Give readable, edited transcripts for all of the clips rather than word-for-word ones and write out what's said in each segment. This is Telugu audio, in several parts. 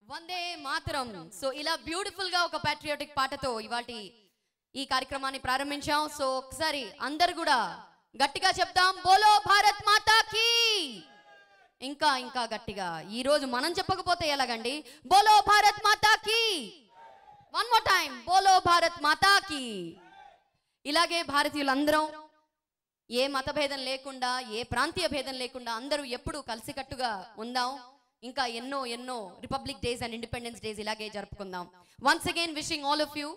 వందే మాతరం. సో ఇలా బ్యూటిఫుల్ గా ఒక పాట్రియాటిక్ పాటతో ఇవాటి ఈ కార్యక్రమాన్ని ప్రారంభించాం. సో ఒకసారి అందరు కూడా గట్టిగా చెప్తాం, బోలో భారత్ మాతాకి. ఇంకా ఇంకా గట్టిగా. ఈ రోజు మనం చెప్పకపోతే ఎలాగండి? బోలో భారత్ మాతాకి. వన్ మోర్ టైం, బోలో భారత్ మాతాకి. ఇలాగే భారతీయులందరం ఏ మతభేదం లేకుండా, ఏ ప్రాంతీయ భేదం లేకుండా అందరూ ఎప్పుడు కలిసికట్టుగా ఉందాం. ఇంకా ఎన్నో ఎన్నో Republic Days and Independence Days ఇలాగే జరుపుకుందాం. Once again wishing all of you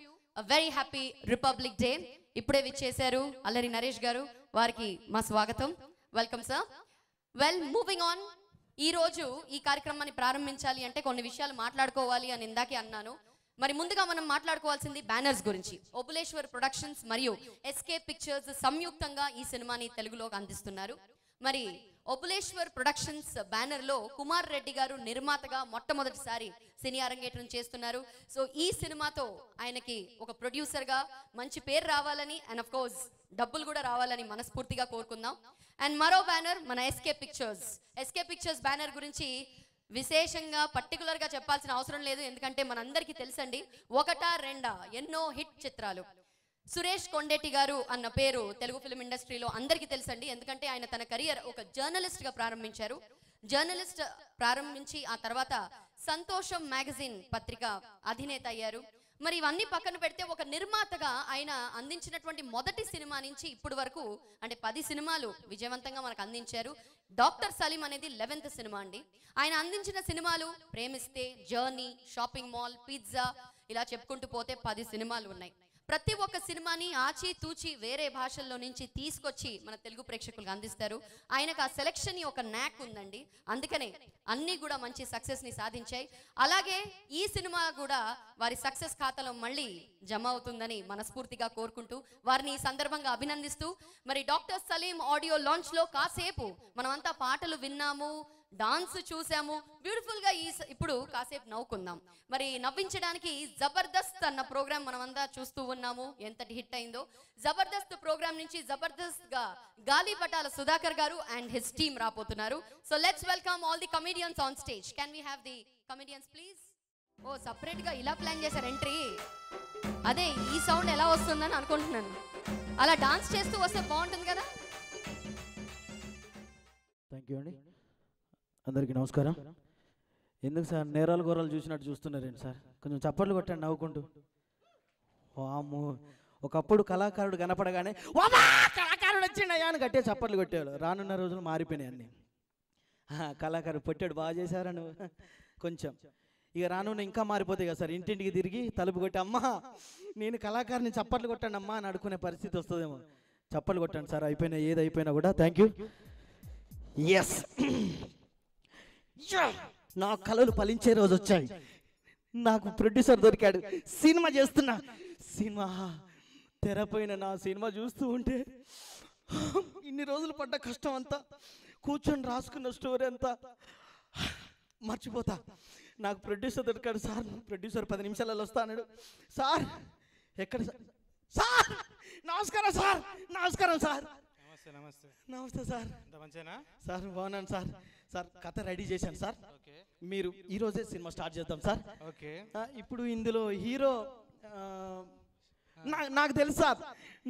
a very happy Republic Day. ఇప్పుడే విచ్చేశారు అల్లరి నరేష్ గారు, వారికి మా స్వాగతం. Welcome sir. Well, moving on. ఈ రోజు ఈ కార్యక్రమాన్ని ప్రారంభించాలి అంటే కొన్ని విషయాలు మాట్లాడుకోవాలి అని ఇందాకే అన్నాను. మరి ముందుగా మనం మాట్లాడుకోవాల్సింది బ్యానర్స్ గురించి. ఓబులేశ్వర్ ప్రొడక్షన్స్ మరియు ఎస్కే పిక్చర్స్ సంయుక్తంగా ఈ సినిమాని తెలుగులోకి అందిస్తున్నారు. మరి ఓబులేశ్వర్ ప్రొడక్షన్స్ బ్యానర్ లో కుమార్ రెడ్డి గారు నిర్మాతగా మొట్టమొదటిసారి సినీ అరంగేట్రం చేస్తున్నారు. సో ఈ సినిమాతో ఆయనకి ఒక ప్రొడ్యూసర్ గా మంచి పేరు రావాలని అండ్ ఆఫ్ కోర్స్ డబ్బులు కూడా రావాలని మనస్ఫూర్తిగా కోరుకుందాం. అండ్ మరో బ్యానర్ మన S K pictures. S K pictures banner గురించి విశేషంగా పర్టికులర్ గా చెప్పాల్సిన అవసరం లేదు, ఎందుకంటే మనందరికీ తెలుసండి, ఒకటా రెండా ఎన్నో హిట్ చిత్రాలు. సురేష్ కొండేటి గారు అన్న పేరు తెలుగు ఫిల్మ్ ఇండస్ట్రీలో అందరికీ తెలుసండి, ఎందుకంటే ఆయన తన కెరియర్ ఒక జర్నలిస్ట్ గా ప్రారంభించారు. జర్నలిస్ట్ ప్రారంభించి ఆ తర్వాత సంతోషం మ్యాగజైన్ పత్రిక అధినేత అయ్యారు. మరి ఇవన్నీ పక్కన పెడితే ఒక నిర్మాతగా ఆయన అందించినటువంటి మొదటి సినిమా నుంచి ఇప్పటి వరకు అంటే 10 సినిమాలు విజయవంతంగా మనకు అందించారు. డాక్టర్ సలీం అనేది 11th సినిమా అండి. ఆయన అందించిన సినిమాలు ప్రేమిస్తే, జర్నీ, షాపింగ్ మాల్, పిజ్జా, ఇలా చెప్పుకుంటూ పోతే 10 సినిమాలు ఉన్నాయి. ప్రతి ఒక్క సినిమాని ఆచి తూచి వేరే భాషల్లో నుంచి తీసుకొచ్చి మన తెలుగు ప్రేక్షకులకు అందిస్తారు. ఆయనకు ఆ సెలెక్షన్ ఒక న్యాక్ ఉందండి, అందుకనే అన్నీ కూడా మంచి సక్సెస్ ని సాధించాయి. అలాగే ఈ సినిమా కూడా వారి సక్సెస్ ఖాతాలో మళ్ళీ జమ అవుతుందని మనస్ఫూర్తిగా కోరుకుంటూ వారిని ఈ సందర్భంగా అభినందిస్తూ, మరి డాక్టర్ సలీం ఆడియో లాంచ్ లో కాసేపు మనమంతా పాటలు విన్నాము, డాన్స్ చూసాము, బ్యూటిఫుల్ గా ఇప్పుడు కాసేపు నవ్వుకుందాం. మరి నవ్వించడానికి జబర్దస్త్ అన్న ప్రోగ్రామ్ మనమంతా చూస్తూ ఉన్నాము, ఎంతటి హిట్ అయిందో. జబర్దస్త్ ప్రోగ్రామ్ నుంచి జబర్దస్త్ గా గాలిపటాల సుధాకర్ గారు అండ్ హిస్ టీమ్ రాబోతున్నారు. So let's welcome all the comedians on stage. Can we have the comedians please? ఓ సపరేట్ గా ఇలా ప్లాన్ చేశారు ఎంట్రీ. అదే ఈ సౌండ్ ఎలా వస్తుందని అనుకుంటున్నాను. అలా డాన్స్ చేస్తూ వస్తే బాగుంటుంది కదా. థ్యాంక్ యూ అండి. అందరికీ నమస్కారం. ఎందుకు సార్ నేరాలు ఘోరాలు చూసినట్టు చూస్తున్నారేంటి సార్? కొంచెం చప్పట్లు కొట్టండి నవ్వుకుంటూ. వాము, ఒకప్పుడు కళాకారుడు కనపడగానే కళాకారుడు వచ్చిండయా అని గట్టిగా చప్పట్లు కొట్టేవాళ్ళు. రానున్న రోజులు మారిపోయినాయి అన్నీ. కళాకారుడు పెట్టాడు, బాగా చేశారని కొంచెం. ఇక రానున్న ఇంకా మారిపోతాయి కదా సార్. ఇంటింటికి తిరిగి తలుపు కొట్టి అమ్మా నేను కళాకారుని చప్పట్లు కొట్టండి అమ్మా అని అడుకునే పరిస్థితి వస్తుందేమో. చప్పట్లు కొట్టండి సార్, అయిపోయినా ఏది అయిపోయినా కూడా. Thank you. ఎస్, నా కళలు ఫలించే రోజు వచ్చాయి. నాకు ప్రొడ్యూసర్ దొరికాడు, సినిమా చేస్తున్నా. సినిమా తెరపైన నా సినిమా చూస్తూ ఉంటే ఇన్ని రోజులు పడ్డ కష్టం అంతా, కూర్చొని రాసుకున్న స్టోరీ అంతా మర్చిపోతా. నాకు ప్రొడ్యూసర్ దొరికాడు సార్. ప్రొడ్యూసర్ 10 నిమిషాలలో వస్తాడు. సార్ ఎక్కడ సార్? సార్ నమస్కారం సార్. నమస్కారం సార్. నమస్తే. నమస్తే సార్. మంచినా సార్? బాగున్నాను సార్. సార్ కథ రెడీ చేశాను సార్. మీరు ఈరోజే సినిమా స్టార్ట్ చేద్దాం సార్. ఓకే. ఇప్పుడు ఇందులో హీరో నాకు తెలుసు సార్,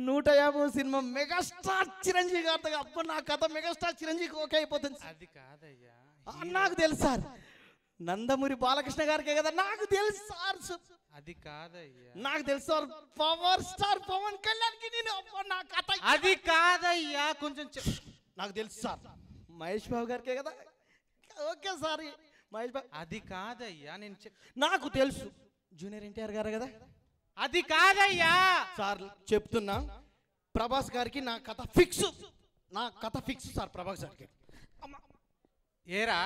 150 సినిమా మెగాస్టార్ చిరంజీవి గారితో. అప్పుడు నా కథ మెగాస్టార్ చిరంజీవి ఓకే అయిపోతుంది. అది కాదయ్యా, నాకు తెలుసు సార్. నందమూరి బాలకృష్ణ గారికే కదా. నాకు తెలుసు సార్. అది కాదయ్యా, నాకు తెలుసు సార్. పవర్ స్టార్ పవన్ కళ్యాణ్కి నేను నా కథ. అది కాదయ్యా, కొంచెం నాకు తెలుసు సార్. మహేష్ బాబు గారికే కదా. Okay sir, Mahesh Babu. అది కాదయ్యా, నేను నాకు తెలుసు జూనియర్ ఎన్టీఆర్ గారు కదా. అది కాదయ్యా సార్ చెప్తున్నా, ప్రభాస్ గారికి నా కథ ఫిక్స్. నా కథ ఫిక్స్ సార్ ప్రభాస్ గారికి. ఏరా,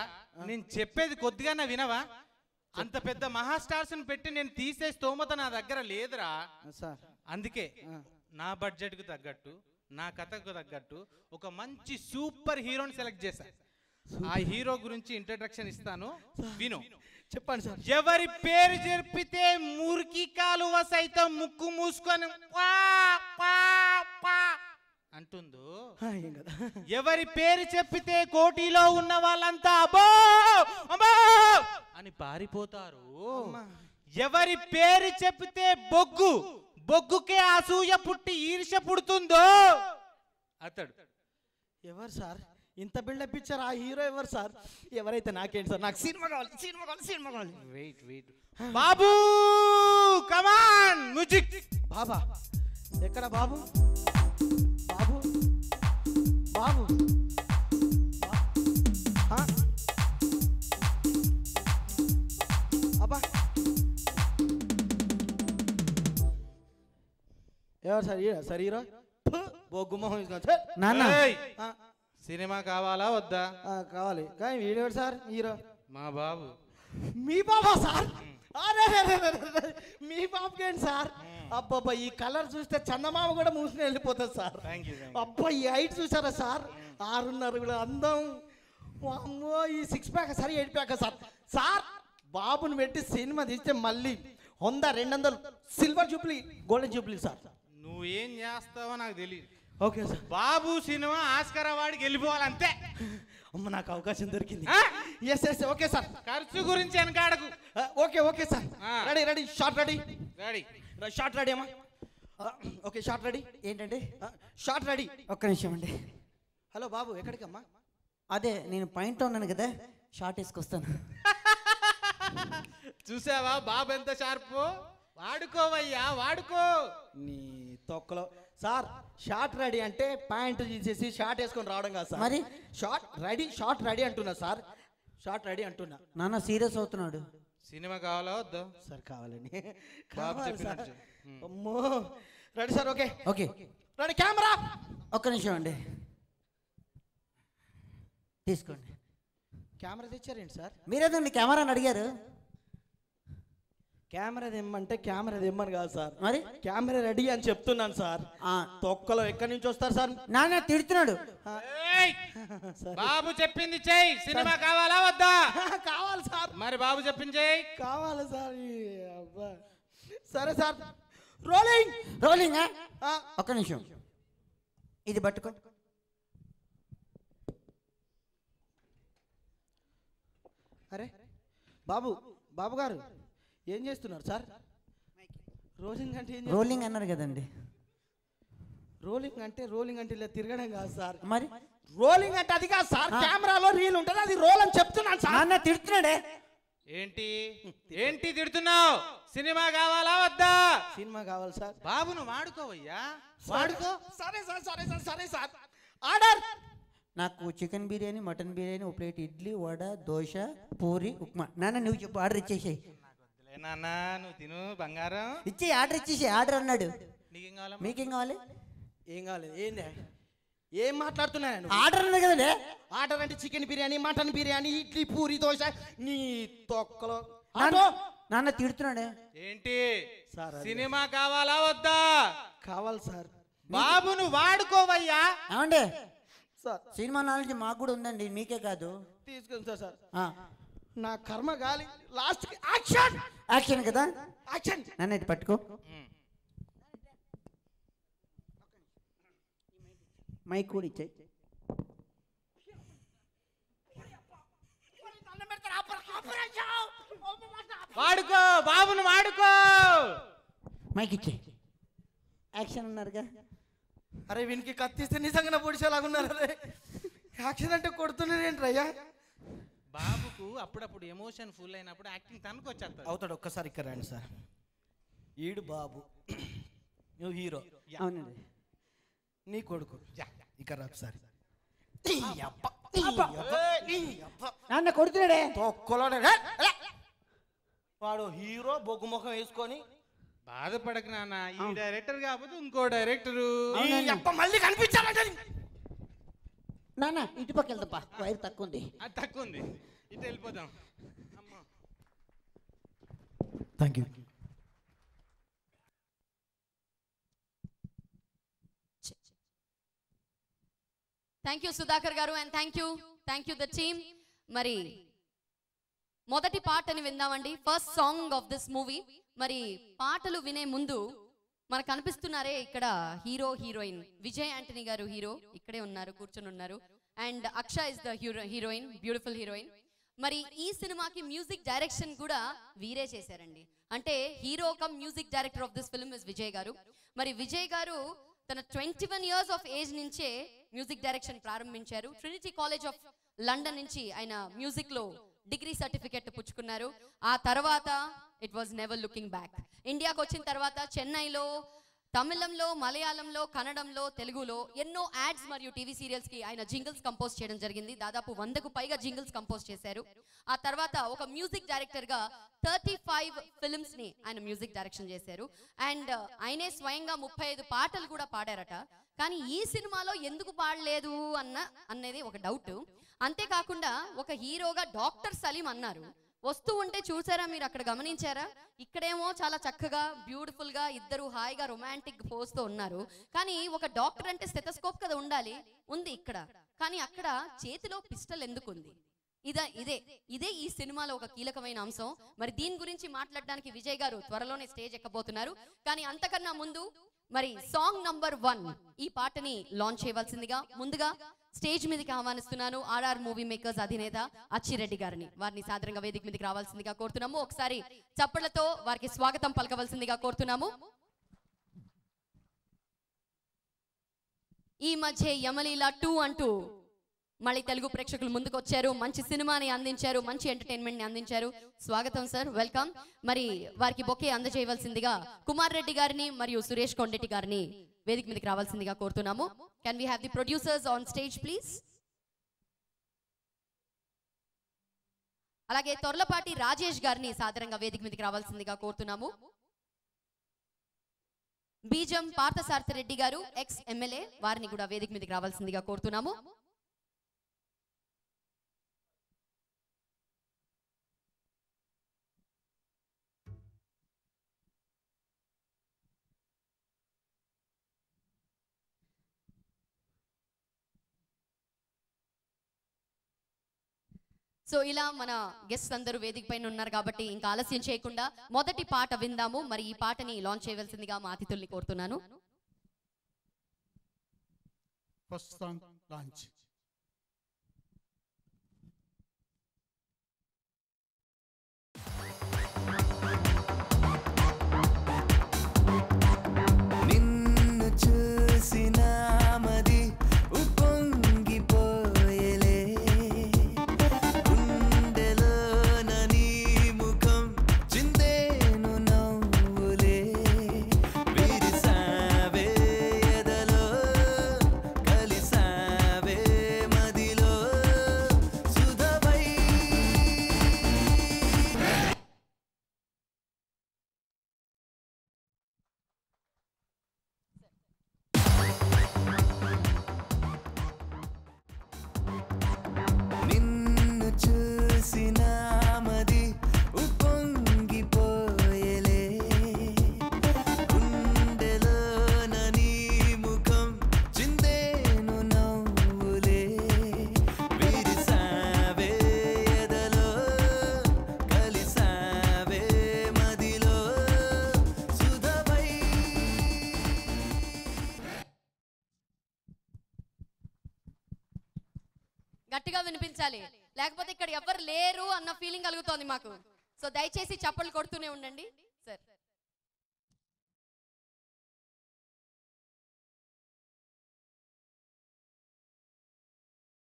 నేను చెప్పేది కొద్దిగా వినవా? అంత పెద్ద మహాస్టార్స్ పెట్టి నేను తీసే స్తోమత నా దగ్గర లేదురా సార్. అందుకే నా బడ్జెట్ కు తగ్గట్టు, నా కథకు తగ్గట్టు ఒక మంచి సూపర్ హీరోని సెలెక్ట్ చేశా. ఆ హీరో గురించి ఇంట్రడక్షన్ ఇస్తాను, విను. చెప్పండి సార్. ఎవరి పేరు జరిపితే మురికి కాలువ సైతం ముక్కు మూసుకొని పా పా పా అంటుందో ఏం కదా ఎవరి పేరు చెప్పితే కోటిలో ఉన్న వాళ్ళంతా అబ్బో అమ్మో అని పారిపోతారు. ఎవరి పేరు చెప్పితే బొగ్గుకే అసూయ పుట్టి ఈర్ష్య పుడుతుందో అతడు ఎవరు సార్? ఇంత బిల్డప్ ఇచ్చారు ఆ హీరో ఎవరు సార్? ఎవరైతే నాకేంటి సార్, నాకు సినిమా కావాలి. వెయిట్ బాబు కమాన్ మ్యూజిక్. బాబా ఎక్కడ బాబు? బాబు బాబు అబ్బా ఎవరు సార్? సార్ హీరో బొగ్గుమోహం నాన్న. సినిమా కావాలా వద్దా? కావాలి. కానీ వీడేవాడు సార్ హీరో? మా బాబు. మీ బాబా సార్? అరే మీ బాబుకేంటి సార్? అబ్బాబ్బా ఈ కలర్ చూస్తే చందమామ కూడా మూసుకుని వెళ్ళిపోతుంది సార్. అబ్బా ఈ హైట్ చూసారా సార్? 6.5 అందం. అమ్మో ఈ 6 pack sir 8 pack sir. Sir బాబుని పెట్టి సినిమా తీస్తే మళ్ళీ 100-200 silver jubilee golden jubilee sir. నువ్వేం చేస్తావో నాకు తెలియదు. Okay sir. బాబు సినిమా ఆస్కార్ అవార్డుకి వెళ్ళిపోవాలంతే. అమ్మ నాకు అవకాశం దొరికింది. Yes okay sir. ఖర్చు గురించి వెనకాడకు. Okay sir. Ready shot ready shot ready అమ్మా. Okay shot ready. ఏంటంటే షార్ట్ రెడీ. ఒక్క నిమిషం అండి. హలో బాబు ఎక్కడికమ్మా? అదే నేను పాయింట్లో ఉన్నాను కదా, షార్ట్ వేసుకొస్తాను. చూసావా బాబు ఎంత షార్పు? వాడుకోవయ్యా వాడుకో. నీ తొక్కలో సార్ షార్ట్ రెడీ అంటే ప్యాంట్ తీసేసి షార్ట్ వేసుకొని రావడం కాదు సార్. మరి షార్ట్ రెడీ అంటున్నా సార్. షార్ట్ రెడీ అంటున్నా. నాన్న సీరియస్ అవుతున్నాడు. సినిమా కావాలా వద్దా? సార్ కావాలని బాబు కావాలి సార్. చెప్పినట్టు. అమ్మో ready sir. Okay okay ready camera. ఒక్క నిమిషం అండి, తీసుకోండి. Camera తెచ్చారేంటి sir? మీరేదండి కెమెరాని అడిగారు. కెమెరా తెమ్మంటే కెమెరా తెమ్మని కాదు సార్, మరి కెమెరా రెడీ అని చెప్తున్నాను సార్. తొక్కలో ఎక్కడి నుంచి వస్తారు సార్? నాన్న తిడుతున్నాడు. బాబు చెప్పింది చెయ్యి. సినిమా కావాలా వద్దా? కావాలి సార్. మరి బాబు చెప్పింది చెయ్యి. కావాలి సార్. అబ్బా సరే సార్. రోలింగ్. ఒక్క నిమిషం, ఇది పట్టుకో. అరే బాబు గారు ఏం చేస్తున్నారు సార్? రోలింగ్ అంటే రోలింగ్ అన్నారు కదండి. రోలింగ్ అంటే ఇలా తిరగడం కాదు సార్. మరి రోలింగ్ అంటే అది కాదు సార్. కెమెరాలో రీల్ ఉంటుంది, అది రోల్ అని చెప్తున్నాను సార్. నాన్న తిడుతున్నాడే. ఏంటి తిడుతున్నావు? సినిమా కావాలా వద్దా? సినిమా కావాలి సార్. బాబును వాడుకోవయ్యా వాడుకో. సరే సార్. ఆర్డర్. నాకు చికెన్ బిర్యానీ, మటన్ బిర్యానీ, ఒక ప్లేట్ ఇడ్లీ, వడ, దోశ, పూరి, ఉప్మా. నాన్న నువ్వు చెప్పు, ఆర్డర్ ఇచ్చేసేయి. నాన్న నువ్వు తిను బంగారం. ఇచ్చేయి, ఆర్డర్ ఇచ్చేసేయి. ఆర్డర్ అన్నాడు. నీకేం కావాలి? మీకేం కావాలి? ఏం కావాలి? ఏంది ఏం మాట్లాడుతున్నాను? ఆర్డర్ అన్నది కదండి. ఆర్డర్ అంటే చికెన్ బిర్యానీ, మటన్ బిర్యానీ, ఇడ్లీ, పూరి, దోశ. నీ తొక్కలో నాన్న తిడుతున్నాడే. ఏంటి సార్? సినిమా కావాలా వద్దా? కావాలి సార్. బాబును వాడుకోవయ్యా. ఏమండి సార్ సినిమా నాలెడ్జ్ మాకు కూడా ఉందండి, మీకే కాదు. తీసుకుంటా సార్. నా కర్మ గాలి. లాస్ట్ యాక్షన్ కదా. యాక్షన్. నన్ను ఇటు పట్టుకో. మైక్ కూడా ఇచ్చాయి. వాడుకో బాబును వాడుకో. మైక్ ఇచ్చాయి. యాక్షన్ అన్నారుగా. అరే వీనికి కత్తిస్తే నిజంగా పొడిచేలాగా ఉన్నారు. అరే యాక్షన్ అంటే కొడుతున్నారేంట్రయ్యా? బాబుకు అప్పుడప్పుడు ఎమోషన్ ఫుల్ అయినప్పుడు యాక్టింగ్ తనకు వచ్చేస్తాడు. అవుతాడు. ఒక్కసారి ఇక్కడ రండి సార్. ఈడు బాబు, నువ్వు హీరో. అవునండి. నీ కొడుకు ఇక్కడ రా సార్. నాన్న కొడుతున్నాడే. వాడు హీరో బొగ్గు ముఖం వేసుకొని. బాధపడక నాన్న, ఈ డైరెక్టర్ కాకపోతే ఇంకో డైరెక్టరు మళ్ళీ కనిపించాలంటే. నాన్న ఇటు పక్క వెళ్దాపా, వైర్ తక్కువ ఉంది. అది తక్కువ ఉంది, ఇటు వెళ్ళిపోదాం. Thank you. Thank you Sudhakar గారు and thank you the team. మరి మొదటి పాటని విందామండి, first song of this movie. మరి పాటలు వినే ముందు మనకు కనిపిస్తున్నారే ఇక్కడ hero heroine. Vijay Antony garu hero, ఇక్కడే ఉన్నారు, కూర్చొని ఉన్నారు. And Aksha is the heroine, beautiful heroine. మరి ఈ సినిమాకి మ్యూజిక్ డైరెక్షన్ కూడా వీరే చేశారండి. అంటే hero come music director of this film is Vijay garu. మరి విజయ్ గారు తన 21 years ఆఫ్ ఏజ్ నుంచే మ్యూజిక్ డైరెక్షన్ ప్రారంభించారు. ట్రినిటీ కాలేజ్ ఆఫ్ లండన్ నుంచి ఆయన మ్యూజిక్ లో డిగ్రీ సర్టిఫికెట్ పుచ్చుకున్నారు. ఆ తర్వాత it was never looking back. ఇండియాకి వచ్చిన తర్వాత చెన్నైలో, తమిళంలో, మలయాళంలో, కన్నడంలో, తెలుగులో ఎన్నో యాడ్స్ మరియు టీవీ సీరియల్స్ కి ఆయన జింగిల్స్ కంపోజ్ చేయడం జరిగింది. దాదాపు 100కు పైగా జింగిల్స్ కంపోజ్ చేశారు. ఆ తర్వాత ఒక మ్యూజిక్ డైరెక్టర్ గా 35 ఫిల్మ్స్ ని ఆయన మ్యూజిక్ డైరెక్షన్ చేశారు. అండ్ ఆయనే స్వయంగా 35 పాటలు కూడా పాడారట. కానీ ఈ సినిమాలో ఎందుకు పాడలేదు అనేది ఒక డౌట్. అంతేకాకుండా ఒక హీరోగా డాక్టర్ సలీం అన్నారు. వస్తూ ఉంటే చూసారా మీరు, అక్కడ గమనించారా? ఇక్కడేమో చాలా చక్కగా బ్యూటిఫుల్ గా ఇద్దరు హాయిగా రొమాంటిక్ పోజ్ తో ఉన్నారు. కానీ ఒక డాక్టర్ అంటే స్టెథోస్కోప్ కదా ఉండాలి, ఉంది ఇక్కడ. కానీ అక్కడ చేతిలో పిస్టల్ ఎందుకు ఉంది? ఇదే ఈ సినిమాలో ఒక కీలకమైన అంశం. మరి దీని గురించి మాట్లాడడానికి విజయ్ గారు త్వరలోనే స్టేజ్ ఎక్కబోతున్నారు. కానీ అంతకన్నా ముందు మరి సాంగ్ నంబర్ 1 ఈ పాటని లాంచ్ చేయవలసిందిగా ముందుగా స్టేజ్ మీదకి ఆహ్వానిస్తున్నాను ఆర్ఆర్ మూవీ మేకర్స్ అధినేత అచ్చిరెడ్డి గారిని. వారిని సాధారణంగా వేదిక మీదకి రావాల్సిందిగా కోరుతున్నాము. ఒకసారి చప్పట్లతో వారికి స్వాగతం పలకవలసిందిగా కోరుతున్నాము. ఈ మధ్య యమలీల 2 అంటూ మళ్ళీ తెలుగు ప్రేక్షకులు ముందుకు వచ్చారు. మంచి సినిమాని అందించారు, మంచి ఎంటర్టైన్మెంట్ ని అందించారు. స్వాగతం సార్, వెల్కమ్. మరి వారికి బొకే అందజేయవలసిందిగా కుమార్ రెడ్డి గారిని మరియు సురేష్ కొండెట్టి గారిని వేదిక మీదకి రావాల్సిందిగా కోరుతున్నాము. Can we have the producers on stage please? అలాగే తొర్లపాటి రాజేష్ గారిని సాధారణంగా వేదిక మీదకి రావాల్సిందిగా కోరుతున్నాము. బీజం పార్థసారథిరెడ్డి గారు ఎక్స్ ఎమ్మెల్యే, వారిని కూడా వేదిక మీదకి రావాల్సిందిగా కోరుతున్నాము. సో ఇలా మన గెస్ట్ అందరూ వేదిక పైన ఉన్నారు కాబట్టి ఇంకా ఆలస్యం చేయకుండా మొదటి పాట విందాము. మరి ఈ పాటని లాంచ్ చేయవలసిందిగా మా అతిథుల్ని కోరుతున్నాను. First song launch. నిన్ను చూసిన మది ఉప్పొంగిపోయేలే, గుండెలోన నీ ముఖం చిందేను నవ్వులే, విరిసావే ఎదలో కలిసావే మదిలో సుధవై. నిన్ను చూసిన మది ఉప్పొంగిపోయేలే, గుండెలోన నీ ముఖం చిందేను నవ్వులే, విరిసావే ఎదలో కలిసావే మదిలో సుధవై. గట్టిగా వినిపించాలి, లేకపోతే ఇక్కడ ఎవరు లేరు అన్న ఫీలింగ్ కలుగుతోంది మాకు. సో దయచేసి చప్పట్లు కొడుతూనే ఉండండి.